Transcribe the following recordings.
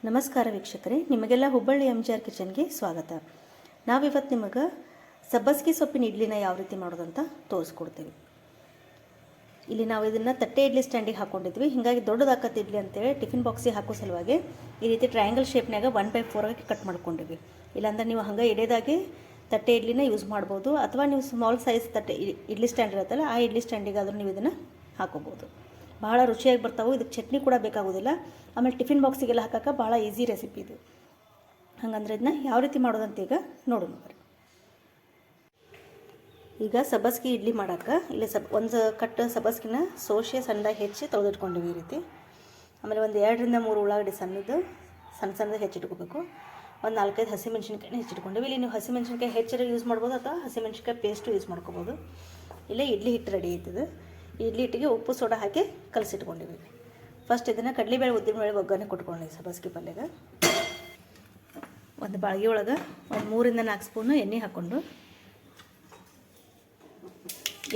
ನಮಸ್ಕಾರ ವೀಕ್ಷಕರೇ, ನಿಮಗೆಲ್ಲ ಹುಬ್ಬಳ್ಳಿ MGR ಕಿಚನ್ಗೆ ಸ್ವಾಗತ. ನಾವಿವತ್ತು ನಿಮಗೆ ಸಬ್ಬಸಿಗೆ ಸೊಪ್ಪಿನ ಇಡ್ಲಿನ ಯಾವ ರೀತಿ ಮಾಡೋದಂತ ತೋರಿಸ್ಕೊಡ್ತೀವಿ. ಇಲ್ಲಿ ನಾವು ಇದನ್ನು ತಟ್ಟೆ ಇಡ್ಲಿ ಸ್ಟ್ಯಾಂಡಿಗೆ ಹಾಕ್ಕೊಂಡಿದ್ವಿ. ಹೀಗಾಗಿ ದೊಡ್ಡದಾಕತ್ತೆ ಇಡ್ಲಿ ಅಂತೇಳಿ ಟಿಫಿನ್ ಬಾಕ್ಸಿಗೆ ಹಾಕೋ ಸಲುವಾಗಿ ಈ ರೀತಿ ಟ್ರಯಾಂಗಲ್ ಶೇಪ್ನಾಗ 1/4 ಆಗಿ ಕಟ್ ಮಾಡ್ಕೊಂಡಿವಿ. ಇಲ್ಲಾಂದ್ರೆ ನೀವು ಹಂಗೆ ಎಡೆದಾಗಿ ತಟ್ಟೆ ಇಡ್ಲಿನ ಯೂಸ್ ಮಾಡ್ಬೋದು, ಅಥವಾ ನೀವು ಸ್ಮಾಲ್ ಸೈಜ್ ತಟ್ಟೆ ಇಡ್ಲಿ ಸ್ಟ್ಯಾಂಡ್ ಇರುತ್ತಲ್ಲ ಆ ಇಡ್ಲಿ ಸ್ಟ್ಯಾಂಡಿಗೆ ಆದರೂ ನೀವು ಇದನ್ನು ಹಾಕೋಬೋದು. ಭಾಳ ರುಚಿಯಾಗಿ ಬರ್ತಾವೆ. ಇದಕ್ಕೆ ಚಟ್ನಿ ಕೂಡ ಬೇಕಾಗೋದಿಲ್ಲ. ಆಮೇಲೆ ಟಿಫಿನ್ ಬಾಕ್ಸಿಗೆಲ್ಲ ಹಾಕೋಕೆ ಭಾಳ ಈಸಿ ರೆಸಿಪಿ ಇದು. ಹಾಗಂದ್ರೆ ಇದನ್ನ ಯಾವ ರೀತಿ ಮಾಡೋದಂತ ಈಗ ನೋಡೋಣ ಬರ್ರಿ. ಈಗ ಸಬ್ಬಸಿಗೆ ಇಡ್ಲಿ ಮಾಡೋಕೆ ಇಲ್ಲಿ ಒಂದು ಕಟ್ ಸಬ್ಬಸಿಗೆನ ಸೋಸೆ ಸಣ್ಣದಾಗಿ ಹೆಚ್ಚಿ ತೊಳೆದಿಟ್ಕೊಂಡಿವಿ ಈ ರೀತಿ. ಆಮೇಲೆ ಒಂದು 2 ರಿಂದ 3 ಉಳ್ಳಾಗಡ್ಡಿ ಸಣ್ಣದಾಗಿ ಹೆಚ್ಚಿಟ್ಕೋಬೇಕು. ಒಂದು 4-5 ಹಸಿಮೆಣ್ಸಿನ್ಕಾಯಿನ ಹೆಚ್ಚಿಟ್ಕೊಂಡಿವಿ. ಇಲ್ಲಿ ನೀವು ಹಸಿಮೆಣ್ಸಿನ್ಕಾಯಿ ಹೆಚ್ಚಿಗೆ ಯೂಸ್ ಮಾಡ್ಬೋದು, ಅಥವಾ ಹಸಿಮೆಣ್ಸಿನ್ಕಾಯಿ ಪೇಸ್ಟು ಯೂಸ್ ಮಾಡ್ಕೋಬೋದು. ಇಲ್ಲೇ ಇಡ್ಲಿ ಹಿಟ್ಟು ರೆಡಿ ಐತಿದೆ. ಇಡ್ಲಿ ಹಿಟ್ಟಿಗೆ ಉಪ್ಪು ಸೋಡಾ ಹಾಕಿ ಕಲಸಿಟ್ಕೊಂಡಿವಿ. ಫಸ್ಟ್ ಇದನ್ನು ಕಡಲೆಬೇಳೆ ಉದ್ದಿನಬೇಳೆ ಒಗ್ಗರಣೆ ಕೊಟ್ಕೊಂಡಿವಿ. ಸಬ್ಬಸಿಗೆ ಪಲ್ಯಗೆ ಒಂದು ಬಾಳ್ಗೆ ಒಳಗೆ ಒಂದು 3 ರಿಂದ 4 ಸ್ಪೂನು ಎಣ್ಣೆ ಹಾಕ್ಕೊಂಡು,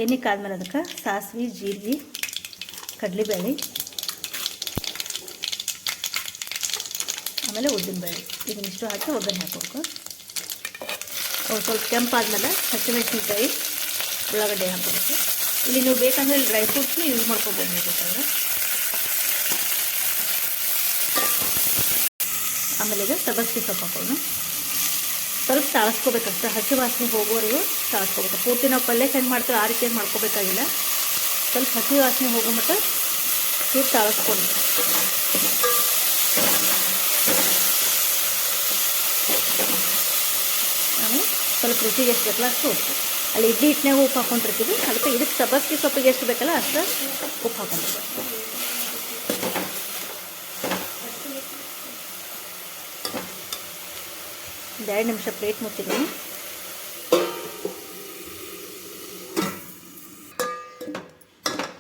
ಎಣ್ಣೆ ಕಾದ್ಮೇಲೆ ಅದಕ್ಕೆ ಸಾಸಿವೆ, ಜೀರಿಗೆ, ಕಡಲೆಬೇಳೆ, ಆಮೇಲೆ ಉದ್ದಿನಬೇಳೆ ಇದನ್ನಿಷ್ಟು ಹಾಕಿ ಒಗ್ಗರಣೆ ಹಾಕಬೇಕು. ಸ್ವಲ್ಪ ಕೆಂಪಾದ್ಮೇಲೆ ಹಸಿಮೆಣಸಿನ್ಕಾಯಿ, ಉಳ್ಳಾಗಡ್ಡೆ ಹಾಕಬೇಕು. ಇಲ್ಲಿ ನೀವು ಬೇಕಂದ್ರೆ ಇಲ್ಲಿ ಡ್ರೈ ಫ್ರೂಟ್ಸ್ನ ಯೂಸ್ ಮಾಡ್ಕೋಬೋದು. ಬೇಕಾದ್ರೆ ಆಮೇಲೆ ಈಗ ಸಬ್ಬಸಿಗೆ ಸೊಪ್ಪು ಹಾಕೋಣ. ಸ್ವಲ್ಪ ತಾಳಿಸ್ಕೋಬೇಕಷ್ಟೆ, ಹಸಿ ವಾಸನೆ ಹೋಗೋವರೆಗೂ ತಾಳಿಸ್ಕೋಬೇಕು. ಪೂರ್ತಿ ನಾವು ಪಲ್ಯ ಹೆಂಗೆ ಮಾಡ್ತೀವಿ ಆ ರೀತಿಯಾಗಿ ಮಾಡ್ಕೋಬೇಕಾಗಿಲ್ಲ. ಸ್ವಲ್ಪ ಹಸಿ ವಾಸನೆ ಹೋಗೋ ಮಟ್ಟ ಸ್ವಲ್ಪ ತಾಳಿಸ್ಕೊಂಡು, ಆಮೇಲೆ ಸ್ವಲ್ಪ ರುಚಿಗೆ ಎಷ್ಟು ಬೇಕಲ್ಲ ಅಷ್ಟು ಉಪ್ಪು. ಅಲ್ಲಿ ಇಡ್ಲಿ ಹಿಟ್ಟಿನಾಗ ಉಪ್ಪು ಹಾಕ್ಕೊಂಡಿರ್ತೀವಿ, ಅದಕ್ಕೆ ಇದಕ್ಕೆ ಸಬ್ಬಸಿಗೆ ಸೊಪ್ಪಿಗೆ ಎಷ್ಟು ಬೇಕಲ್ಲ ಅಷ್ಟು ಉಪ್ಪು ಹಾಕೊಂಡಿರ್ಬೇಕು. ಒಂದು 2 ನಿಮಿಷ ಪ್ಲೇಟ್ ಮುಚ್ಚಿದ್ದೀನಿ.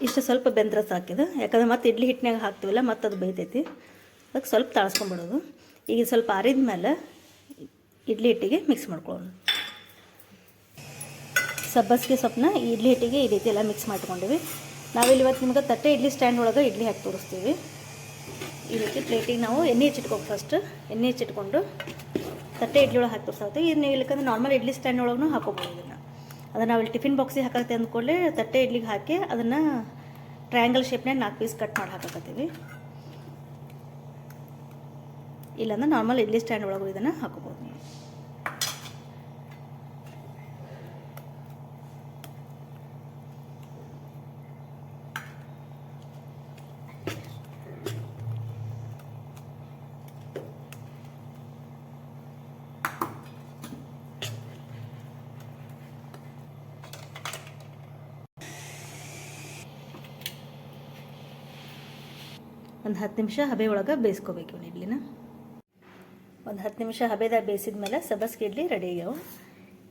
ಇಷ್ಟು ಸ್ವಲ್ಪ ಬೆಂದ್ರೆ ಸಾಕಿದೆ. ಯಾಕಂದ್ರೆ ಮತ್ತೆ ಇಡ್ಲಿ ಹಿಟ್ಟಿನಾಗ ಹಾಕ್ತೀವಲ್ಲ, ಮತ್ತೆ ಅದು ಬೇಯ್ತೈತಿ. ಅದಕ್ಕೆ ಸ್ವಲ್ಪ ತಾಳಿಸ್ಕೊಂಡ್ಬಿಡೋದು. ಈಗ ಸ್ವಲ್ಪ ಆರಿದ ಮೇಲೆ ಇಡ್ಲಿ ಹಿಟ್ಟಿಗೆ ಮಿಕ್ಸ್ ಮಾಡ್ಕೊಳ್ಳೋಣ. ಸಬ್ಬಸಿಗೆ ಸೊಪ್ಪನ್ನ ಇಡ್ಲಿ ಹಿಟ್ಟಿಗೆ ಈ ರೀತಿ ಎಲ್ಲ ಮಿಕ್ಸ್ ಮಾಡ್ಕೊಂಡಿವಿ. ನಾವಿಲ್ಲಿ ಇವತ್ತು ನಿಮ್ಗೆ ತಟ್ಟೆ ಇಡ್ಲಿ ಸ್ಟ್ಯಾಂಡ್ ಒಳಗೆ ಇಡ್ಲಿ ಹಾಕಿ ತೋರಿಸ್ತೀವಿ. ಈ ರೀತಿ ಪ್ಲೇಟಿಗೆ ನಾವು ಎಣ್ಣೆ ಹೆಚ್ಚಿಟ್ಕೋಬೇಕು. ಫಸ್ಟ್ ಎಣ್ಣೆ ಹೆಚ್ಚಿಟ್ಕೊಂಡು ತಟ್ಟೆ ಇಡ್ಲಿ ಒಳಗೆ ಹಾಕಿ ತೋರಿಸ್ತೀವಿ. ಇದನ್ನ ಇಲ್ಲಕಂದ್ರೆ ನಾರ್ಮಲ್ ಇಡ್ಲಿ ಸ್ಟ್ಯಾಂಡ್ ಒಳಗೂ ಹಾಕೋಬೋದು. ಅದನ್ನು ನಾವು ಇಲ್ಲಿ ಟಿಫಿನ್ ಬಾಕ್ಸಿಗೆ ಹಾಕತ್ತೆ ಅಂದ್ಕೊಳ್ಳಿ ತಟ್ಟೆ ಇಡ್ಲಿಗೆ ಹಾಕಿ ಅದನ್ನು ಟ್ರಯಾಂಗಲ್ ಶೇಪ್ನಾಗ 4 ಪೀಸ್ ಕಟ್ ಮಾಡಿ ಹಾಕಕತ್ತೀವಿ. ಇಲ್ಲಾಂದ್ರೆ ನಾರ್ಮಲ್ ಇಡ್ಲಿ ಸ್ಟ್ಯಾಂಡ್ ಒಳಗೂ ಇದನ್ನು ಹಾಕೋಬೋದು. ಒಂದು 10 ನಿಮಿಷ ಹಬೆ ಒಳಗೆ ಬೇಯಿಸ್ಕೋಬೇಕು ಇವನು ಇಡ್ಲಿನ. ಒಂದು 10 ನಿಮಿಷ ಹಬೆದಾಗ ಬೇಯಿಸಿದ ಮೇಲೆ ಸಬ್ಬಸಿಗೆ ಇಡ್ಲಿ ರೆಡಿ ಆಗ್ಯಾವ.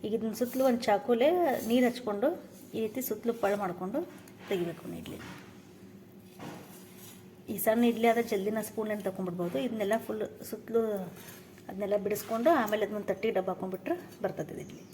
ಈಗ ಇದನ್ನ ಸುತ್ತಲೂ ಒಂದು ಚಾಕುಲೆ ನೀರು ಹಚ್ಕೊಂಡು ಈ ರೀತಿ ಸುತ್ತಲೂ ಪಳ್ಳು ಮಾಡಿಕೊಂಡು ತೆಗಿಬೇಕು ಇಡ್ಲಿ. ಈ ಸಣ್ಣ ಇಡ್ಲಿ ಆದರೆ ಜಲ್ದಿನ ಸ್ಪೂನಲ್ಲಿ ತೊಗೊಂಡ್ಬಿಡ್ಬೋದು. ಇದನ್ನೆಲ್ಲ ಫುಲ್ ಸುತ್ತಲೂ ಅದನ್ನೆಲ್ಲ ಬಿಡಿಸ್ಕೊಂಡು ಆಮೇಲೆ ಅದನ್ನ ತಟ್ಟಿ ಡಬ್ಬ ಹಾಕೊಂಡ್ಬಿಟ್ರೆ ಬರ್ತದೆ ಇಡ್ಲಿ.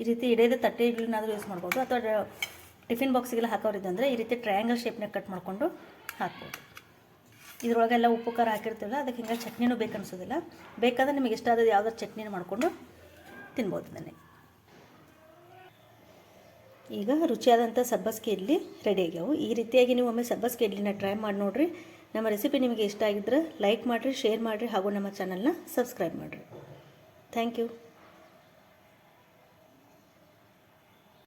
ಈ ರೀತಿ ಇಡೇದ ತಟ್ಟೆ ಇಡ್ಲಿನಾದರೂ ಯೂಸ್ ಮಾಡ್ಬೋದು, ಅಥವಾ ಟಿಫಿನ್ ಬಾಕ್ಸಿಗೆಲ್ಲ ಹಾಕೋರಿದ್ದಂದರೆ ಈ ರೀತಿ ಟ್ರಯಾಂಗಲ್ ಶೇಪ್ನಾಗ ಕಟ್ ಮಾಡಿಕೊಂಡು ಹಾಕ್ಬೋದು. ಇದ್ರೊಳಗೆಲ್ಲ ಉಪ್ಪು ಖಾರ ಹಾಕಿರ್ತೀವಲ್ಲ, ಅದಕ್ಕೆ ಹಿಂಗೆ ಚಟ್ನಿನೂ ಬೇಕು ಅನಿಸೋದಿಲ್ಲ. ಬೇಕಾದ್ರೆ ನಿಮಗೆ ಇಷ್ಟ ಆದ ಯಾವ್ದಾರು ಚಟ್ನಿನ ಮಾಡಿಕೊಂಡು ತಿನ್ಬೋದು ಇದನ್ನೇ. ಈಗ ರುಚಿಯಾದಂಥ ಸಬ್ಬಸಿಗೆ ಇಡ್ಲಿ ರೆಡಿ ಆಗ್ಯಾವು. ಈ ರೀತಿಯಾಗಿ ನೀವು ಒಮ್ಮೆ ಸಬ್ಬಸಿಗೆ ಇಡ್ಲಿನ ಟ್ರೈ ಮಾಡಿ ನೋಡಿರಿ. ನಮ್ಮ ರೆಸಿಪಿ ನಿಮಗೆ ಇಷ್ಟ ಆಗಿದ್ರೆ ಲೈಕ್ ಮಾಡಿರಿ, ಶೇರ್ ಮಾಡಿರಿ, ಹಾಗೂ ನಮ್ಮ ಚಾನಲ್ನ ಸಬ್ಸ್ಕ್ರೈಬ್ ಮಾಡಿರಿ. Thank you.